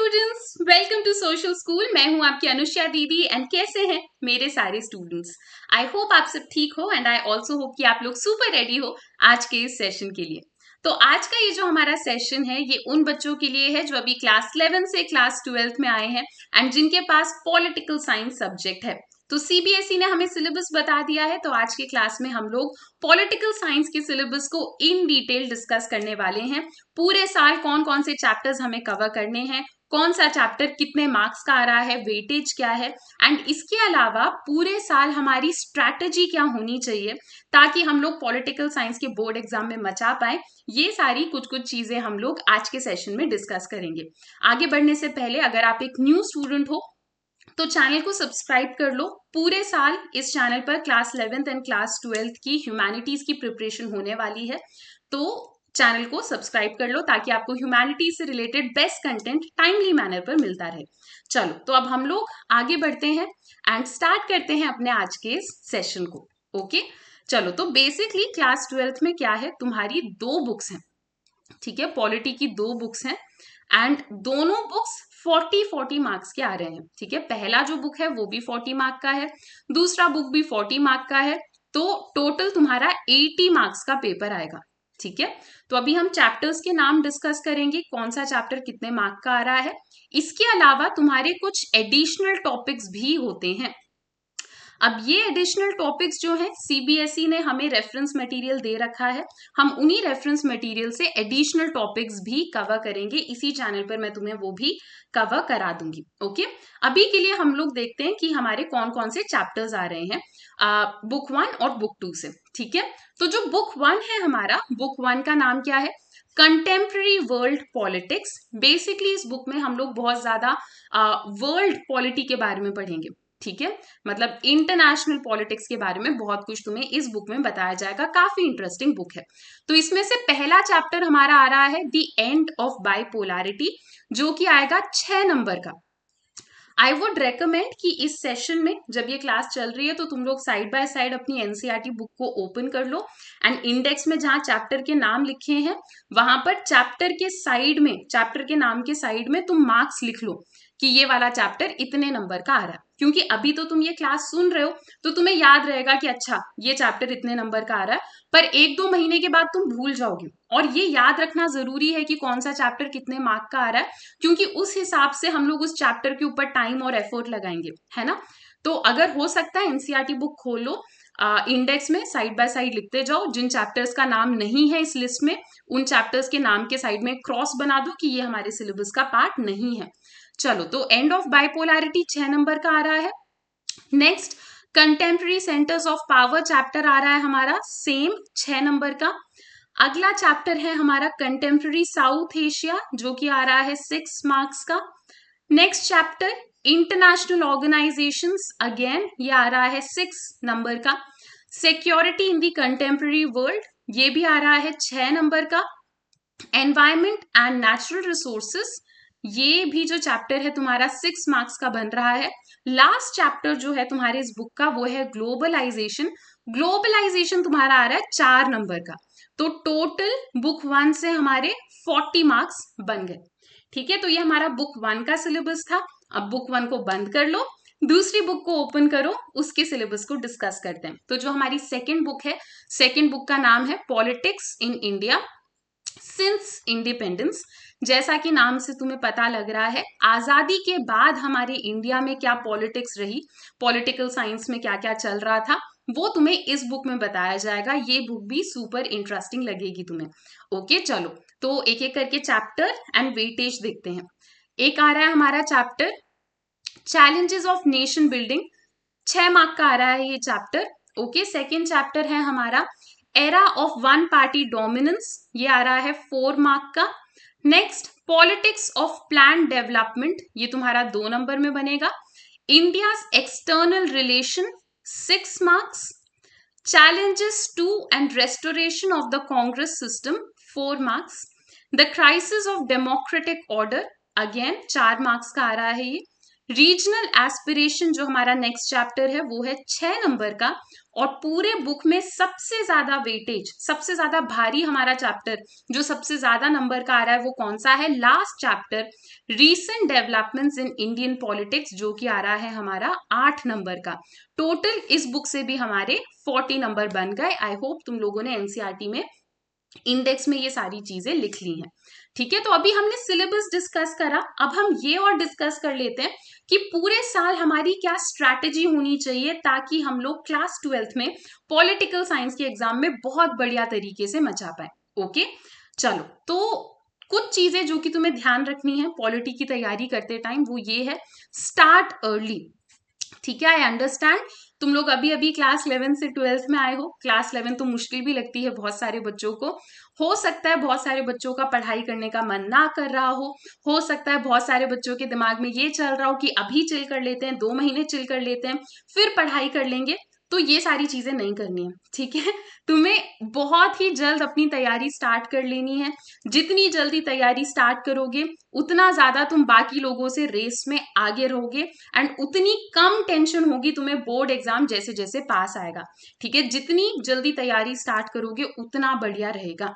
Students, welcome to social school. मैं हूं आपकी अनुष्या दीदी एंड कैसे हैं मेरे सारे स्टूडेंट्स। आई होप आप सब ठीक हो एंड आई ऑल्सो होप कि आप लोग सुपर रेडी हो आज के इस सेशन के लिए। तो आज का ये जो हमारा सेशन है ये उन बच्चों के लिए है जो अभी क्लास 11 से क्लास 12 में आए हैं एंड जिनके पास पॉलिटिकल साइंस सब्जेक्ट है। तो सीबीएसई ने हमें सिलेबस बता दिया है, तो आज के क्लास में हम लोग पॉलिटिकल साइंस के सिलेबस को इन डिटेल डिस्कस करने वाले हैं। पूरे साल कौन कौन से चैप्टर्स हमें कवर करने हैं, कौन सा चैप्टर कितने मार्क्स का आ रहा है, वेटेज क्या है एंड इसके अलावा पूरे साल हमारी स्ट्रैटेजी क्या होनी चाहिए ताकि हम लोग पॉलिटिकल साइंस के बोर्ड एग्जाम में मचा पाए। ये सारी कुछ कुछ चीजें हम लोग आज के सेशन में डिस्कस करेंगे। आगे बढ़ने से पहले अगर आप एक न्यू स्टूडेंट हो तो चैनल को सब्सक्राइब कर लो। पूरे साल इस चैनल पर class 11th and class 12th की ह्यूमैनिटीज की प्रिपरेशन होने वाली है, तो चैनल को सब्सक्राइब कर लो ताकि आपको ह्यूमैनिटीज से related best content timely manner पर मिलता रहे। चलो तो अब हम लोग आगे बढ़ते हैं एंड स्टार्ट करते हैं अपने आज के सेशन को। ओके चलो, तो बेसिकली क्लास 12th में क्या है, तुम्हारी दो बुक्स हैं, ठीक है, पॉलिटी की दो बुक्स हैं एंड दोनों बुक्स 40 मार्क्स के आ रहे हैं। ठीक है, पहला जो बुक है वो भी 40 मार्क का है, दूसरा बुक भी 40 मार्क का है, तो टोटल तुम्हारा 80 मार्क्स का पेपर आएगा। ठीक है, तो अभी हम चैप्टर्स के नाम डिस्कस करेंगे, कौन सा चैप्टर कितने मार्क का आ रहा है। इसके अलावा तुम्हारे कुछ एडिशनल टॉपिक्स भी होते हैं। अब ये एडिशनल टॉपिक्स जो है सीबीएसई ने हमें रेफरेंस मटेरियल दे रखा है, हम उन्हीं रेफरेंस मटेरियल से एडिशनल टॉपिक्स भी कवर करेंगे। इसी चैनल पर मैं तुम्हें वो भी कवर करा दूंगी। ओके, अभी के लिए हम लोग देखते हैं कि हमारे कौन कौन से चैप्टर्स आ रहे हैं बुक 1 और बुक 2 से। ठीक है, तो जो बुक 1 है हमारा, बुक 1 का नाम क्या है, कंटेम्प्रेरी वर्ल्ड पॉलिटिक्स। बेसिकली इस बुक में हम लोग बहुत ज्यादा वर्ल्ड पॉलिटी के बारे में पढ़ेंगे। ठीक है, मतलब इंटरनेशनल पॉलिटिक्स के बारे में बहुत कुछ तुम्हें इस बुक में बताया जाएगा। काफी इंटरेस्टिंग बुक है। तो इसमें से पहला चैप्टर हमारा आ रहा है द एंड ऑफ बाइपोलैरिटी, जो कि आएगा 6 नंबर का। आई वुड रेकमेंड कि इस सेशन में जब ये क्लास चल रही है तो तुम लोग साइड बाय साइड अपनी एनसीईआरटी बुक को ओपन कर लो एंड इंडेक्स में जहां चैप्टर के नाम लिखे हैं वहां पर चैप्टर के साइड में, चैप्टर के नाम के साइड में तुम मार्क्स लिख लो कि ये वाला चैप्टर इतने नंबर का आ रहा है। क्योंकि अभी तो तुम ये क्लास सुन रहे हो तो तुम्हें याद रहेगा कि अच्छा ये चैप्टर इतने नंबर का आ रहा है, पर 1-2 महीने के बाद तुम भूल जाओगे। और ये याद रखना जरूरी है कि कौन सा चैप्टर कितने मार्क का आ रहा है, क्योंकि उस हिसाब से हम लोग उस चैप्टर के ऊपर टाइम और एफर्ट लगाएंगे, है ना। तो अगर हो सकता है एनसीईआरटी बुक खोलो, इंडेक्स में साइड बाय साइड लिखते जाओ, जिन चैप्टर्स का नाम नहीं है इस लिस्ट में उन चैप्टर्स के नाम के साइड में क्रॉस बना दो कि ये हमारे सिलेबस का पार्ट नहीं है। चलो, तो एंड ऑफ बाइपोलैरिटी 6 नंबर का आ रहा है। Next contemporary centres of power chapter आ रहा है हमारा, सेम 6 नंबर का। अगला चैप्टर है हमारा कंटेम्प्रेरी साउथ एशिया, जो कि आ रहा है 6 मार्क्स का। Next chapter international organisations, again ये आ रहा है 6 नंबर का। Security in the contemporary world, ये भी आ रहा है 6 नंबर का। एनवायरमेंट एंड नेचुरल रिसोर्सेस, ये भी जो चैप्टर है तुम्हारा 6 मार्क्स का बन रहा है। लास्ट चैप्टर जो है तुम्हारे इस बुक का वो है ग्लोबलाइजेशन। ग्लोबलाइजेशन तुम्हारा आ रहा है 4 नंबर का। तो टोटल बुक 1 से हमारे 40 मार्क्स बन गए। ठीक है, तो ये हमारा बुक 1 का सिलेबस था। अब बुक 1 को बंद कर लो, दूसरी बुक को ओपन करो, उसके सिलेबस को डिस्कस करते हैं। तो जो हमारी सेकेंड बुक है, सेकेंड बुक का नाम है politics in India since independence. जैसा कि नाम से तुम्हें पता लग रहा है, आजादी के बाद हमारे इंडिया में क्या पॉलिटिक्स रही, पॉलिटिकल साइंस में क्या क्या चल रहा था, वो तुम्हें इस बुक में बताया जाएगा। ये बुक भी सुपर इंटरेस्टिंग लगेगी तुम्हें। ओके चलो, तो एक एक करके चैप्टर एंड वेटेज देखते हैं। एक आ रहा है हमारा chapter challenges of nation building, 6 mark का आ रहा है ये चैप्टर। ओके, सेकेंड चैप्टर है हमारा era of one party dominance, ये आ रहा है 4 मार्क का। Next politics of plan development, ये तुम्हारा 2 नंबर में बनेगा। India's external relation, 6 marks. Challenges to and restoration of the Congress system, 4 marks. The crisis of democratic order, again 4 marks का आ रहा है ये। रीजनल एस्पिरेशन जो हमारा नेक्स्ट चैप्टर है वो है 6 नंबर का, और पूरे बुक में सबसे ज्यादा वेटेज, सबसे ज्यादा भारी हमारा चैप्टर जो सबसे ज्यादा नंबर का आ रहा है वो कौन सा है? Last chapter, recent developments in Indian politics, जो कि आ रहा है हमारा 8 नंबर का। टोटल इस बुक से भी हमारे 40 नंबर बन गए। आई होप तुम लोगों ने एनसीईआरटी में इंडेक्स में ये सारी चीजें लिख ली हैं। ठीक है, तो अभी हमने सिलेबस डिस्कस करा, अब हम ये और डिस्कस कर लेते हैं कि पूरे साल हमारी क्या स्ट्रैटेजी होनी चाहिए ताकि हम लोग क्लास 12th में पॉलिटिकल साइंस के एग्जाम में बहुत बढ़िया तरीके से मचा पाए। ओके, चलो, तो कुछ चीजें जो कि तुम्हें ध्यान रखनी है पॉलिटी की तैयारी करते टाइम, वो ये है, स्टार्ट अर्ली। ठीक है, आई अंडरस्टैंड तुम लोग अभी अभी क्लास 11 से 12th में आए हो। क्लास 11 तो मुश्किल भी लगती है बहुत सारे बच्चों को। हो सकता है बहुत सारे बच्चों का पढ़ाई करने का मन ना कर रहा हो सकता है बहुत सारे बच्चों के दिमाग में ये चल रहा हो कि अभी चिल कर लेते हैं, 2 महीने चिल कर लेते हैं, फिर पढ़ाई कर लेंगे। तो ये सारी चीजें नहीं करनी है, ठीक है। तुम्हें बहुत ही जल्द अपनी तैयारी स्टार्ट कर लेनी है। जितनी जल्दी तैयारी स्टार्ट करोगे उतना ज्यादा तुम बाकी लोगों से रेस में आगे रहोगे, एंड उतनी कम टेंशन होगी तुम्हें बोर्ड एग्जाम जैसे जैसे पास आएगा। ठीक है, जितनी जल्दी तैयारी स्टार्ट करोगे उतना बढ़िया रहेगा।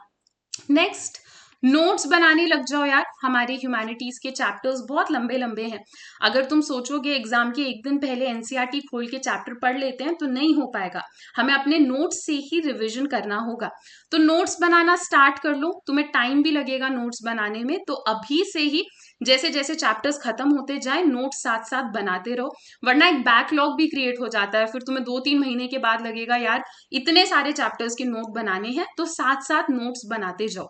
नेक्स्ट, नोट्स बनाने लग जाओ यार। हमारे ह्यूमैनिटीज के चैप्टर्स बहुत लंबे लंबे हैं। अगर तुम सोचोगे एग्जाम के एक दिन पहले एनसीईआरटी खोल के चैप्टर पढ़ लेते हैं तो नहीं हो पाएगा, हमें अपने नोट्स से ही रिवीजन करना होगा। तो नोट्स बनाना स्टार्ट कर लो, तुम्हें टाइम भी लगेगा नोट्स बनाने में, तो अभी से ही जैसे जैसे चैप्टर्स खत्म होते जाए नोट्स साथ साथ बनाते रहो, वरना एक बैकलॉग भी क्रिएट हो जाता है। फिर तुम्हें 2-3 महीने के बाद लगेगा यार इतने सारे चैप्टर्स के नोट बनाने हैं, तो साथ साथ नोट्स बनाते जाओ।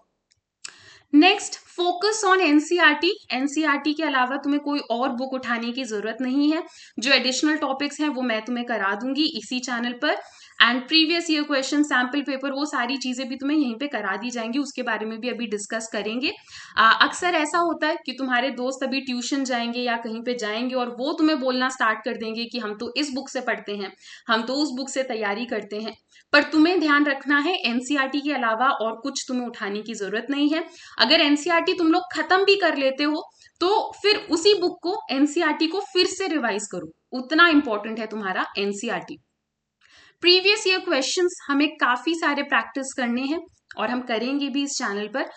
Next, focus on NCERT. NCERT के अलावा तुम्हें कोई और बुक उठाने की जरूरत नहीं है। जो एडिशनल टॉपिक्स हैं वो मैं तुम्हें करा दूंगी इसी चैनल पर, and previous year question, sample paper, वो सारी चीजें भी तुम्हें यहीं पे करा दी जाएंगी। उसके बारे में भी अभी डिस्कस करेंगे। अक्सर ऐसा होता है कि तुम्हारे दोस्त अभी ट्यूशन जाएंगे या कहीं पे जाएंगे और वो तुम्हें बोलना स्टार्ट कर देंगे कि हम तो इस बुक से पढ़ते हैं, हम तो उस बुक से तैयारी करते हैं। पर तुम्हें ध्यान रखना है एनसीईआरटी के अलावा और कुछ तुम्हें उठाने की जरूरत नहीं है। अगर एनसीईआरटी तुम लोग खत्म भी कर लेते हो तो फिर उसी बुक को, एनसीईआरटी को फिर से रिवाइज करो, उतना इंपॉर्टेंट है तुम्हारा एनसीईआरटी। प्रीवियस ईयर क्वेश्चंस हमें काफी सारे प्रैक्टिस करने हैं और हम करेंगे भी इस चैनल पर।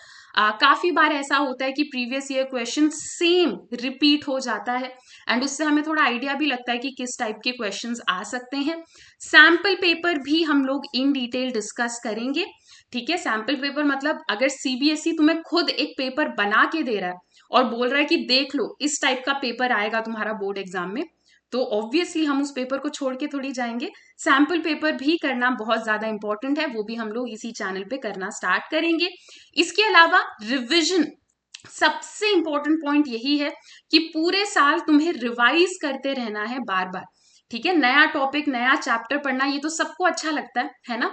काफी बार ऐसा होता है कि previous year question same repeat हो जाता है, एंड उससे हमें थोड़ा आइडिया भी लगता है कि किस टाइप के क्वेश्चंस आ सकते हैं। सैम्पल पेपर भी हम लोग इन डिटेल डिस्कस करेंगे। ठीक है, सैम्पल पेपर मतलब अगर सीबीएसई तुम्हें खुद एक पेपर बना के दे रहा है और बोल रहा है कि देख लो इस टाइप का पेपर आएगा तुम्हारा बोर्ड एग्जाम में, तो ऑब्वियसली हम उस पेपर को छोड़ के थोड़ी जाएंगे। सैम्पल पेपर भी करना बहुत ज्यादा इंपॉर्टेंट है, वो भी हम लोग इसी चैनल पे करना स्टार्ट करेंगे। इसके अलावा रिविजन, सबसे इंपॉर्टेंट पॉइंट यही है कि पूरे साल तुम्हें रिवाइज करते रहना है बार बार। ठीक है, नया टॉपिक, नया चैप्टर पढ़ना ये तो सबको अच्छा लगता है ना,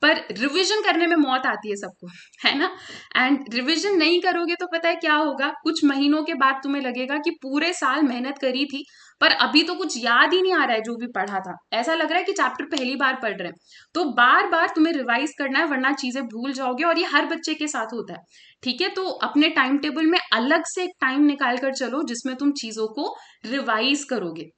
पर रिवीजन करने में मौत आती है सबको, है ना। एंड रिवीजन नहीं करोगे तो पता है क्या होगा, कुछ महीनों के बाद तुम्हें लगेगा कि पूरे साल मेहनत करी थी पर अभी तो कुछ याद ही नहीं आ रहा है जो भी पढ़ा था, ऐसा लग रहा है कि चैप्टर पहली बार पढ़ रहे हैं। तो बार बार तुम्हें रिवाइज करना है वरना चीजें भूल जाओगे, और ये हर बच्चे के साथ होता है। ठीक है, तो अपने टाइम टेबल में अलग से एक टाइम निकाल कर चलो जिसमें तुम चीजों को रिवाइज करोगे।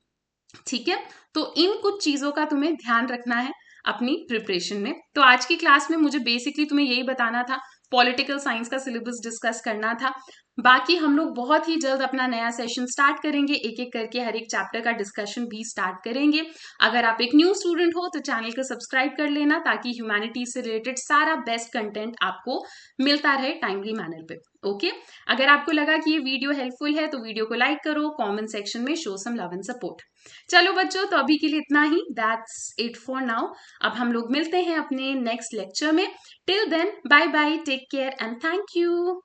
ठीक है, तो इन कुछ चीजों का तुम्हें ध्यान रखना है अपनी प्रिपरेशन में। तो आज की क्लास में मुझे बेसिकली तुम्हें यही बताना था, पॉलिटिकल साइंस का सिलेबस डिस्कस करना था। बाकी हम लोग बहुत ही जल्द अपना नया सेशन स्टार्ट करेंगे, एक एक करके हर एक चैप्टर का डिस्कशन भी स्टार्ट करेंगे। अगर आप एक न्यू स्टूडेंट हो तो चैनल को सब्सक्राइब कर लेना ताकि ह्यूमैनिटीज से रिलेटेड सारा बेस्ट कंटेंट आपको मिलता रहे टाइमली मैनर पे। ओके, अगर आपको लगा कि ये वीडियो हेल्पफुल है तो वीडियो को लाइक करो, कमेंट सेक्शन में show some love and support. चलो बच्चों, तो अभी के लिए इतना ही, दैट्स इट फॉर नाउ। अब हम लोग मिलते हैं अपने नेक्स्ट लेक्चर में। Till then, bye bye, take care and thank you.